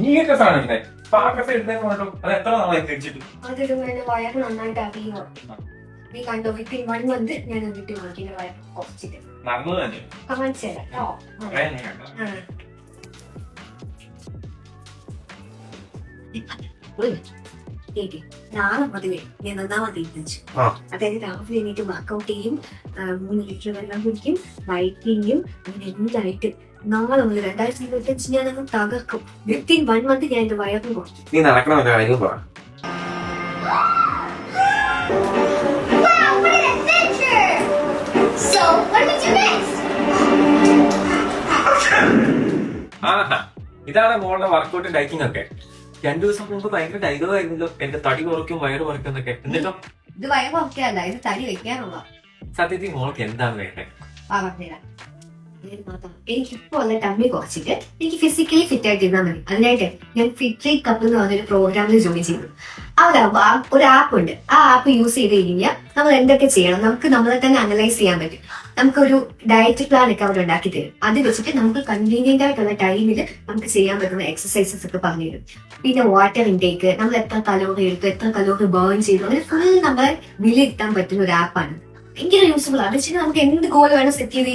നീയൊക്കെ സാധനം പാക്കത്തെ എടുത്തേക്ക് വേണ്ടോ? അത് എത്ര നാളായി കഴിച്ചിട്ട്? അതൊരു വയറ് നന്നായിട്ട് അറിയുമോ? നീ കണ്ടോ വിത്തിൻ 1 month ഞാൻ വിട്ട് നോക്കിന്റെ വയറ് കുറച്ചിട്ട് നടന്നു തന്നെ കാണിച്ചു തരാം കേട്ടോ. നാളെ മതിവേ ഞാൻ 1-ാമത് തീരുമാനിച്ചു. അതായത് രാവിലെ എണീറ്റ് വർക്കൗട്ട് ചെയ്യും, 3 ലിറ്റർ വെള്ളം കുടിക്കും, ഡയറ്റിങ്ങും അങ്ങനെ എന്തായിട്ട് നാളെ മുതൽ 2025 ഞാൻ അങ്ങ് തകർക്കും. വിത്തിൻ 1 month ഞാൻ എന്റെ വയറും കുറച്ചു. നീ നടക്കണ കാര്യം പറ. ഇതാണ് മോളുടെ വർക്കൗട്ടും ഡയറ്റിംഗ് ഒക്കെ. 2 ദിവസം മുമ്പ് ഭയങ്കര ഡയലോഗായിരുന്നല്ലോ, എന്റെ തടി കുറയ്ക്കും വയറ് കുറയ്ക്കും എന്നൊക്കെ. എന്നിട്ടോ ഇത് വയറ് കുറയ്ക്കാനല്ല, ഇത് തടി വെക്കാനുള്ള. സത്യത്തിൽ മോൾക്ക് എന്താണ് വേണ്ടത്? എനിക്കിപ്പോ ഉള്ള ടമ്മി കുറച്ചിട്ട് എനിക്ക് ഫിസിക്കലി ഫിറ്റ് ആയിട്ട് ഇരുന്നാൽ മതി. അതിനായിട്ട് ഞാൻ ഫിറ്റ് കപ്പ് എന്ന് പറഞ്ഞൊരു പ്രോഗ്രാമിൽ ജോയിൻ ചെയ്തു. അവിടെ ഒരു ആപ്പ് ഉണ്ട്. ആ ആപ്പ് യൂസ് ചെയ്ത് കഴിഞ്ഞാൽ നമ്മൾ എന്തൊക്കെ ചെയ്യണം നമുക്ക് നമ്മളെ തന്നെ അനലൈസ് ചെയ്യാൻ പറ്റും. നമുക്കൊരു ഡയറ്റ് പ്ലാൻ ഒക്കെ അവിടെ ഉണ്ടാക്കി തരും. അത് വെച്ചിട്ട് നമുക്ക് കൺവീനിയന്റ് ആയിട്ടുള്ള ടൈമിൽ നമുക്ക് ചെയ്യാൻ പറ്റുന്ന എക്സസൈസസ് ഒക്കെ പറഞ്ഞു തരും. പിന്നെ വാട്ടർ ഇൻടേക്ക്, നമ്മൾ എത്ര കലോറി എടുത്തു, എത്ര കലോറി ബേൺ ചെയ്തു, അങ്ങനെ ഫുൾ നമ്മളെ വിലയിരുത്താൻ പറ്റുന്ന ഒരു ആപ്പാണ്. ഭയങ്കര യൂസ്ഫുൾ ആണ്. അത് വെച്ചാൽ നമുക്ക് എന്ത് ഗോൾ വേണം സെറ്റ് ചെയ്ത്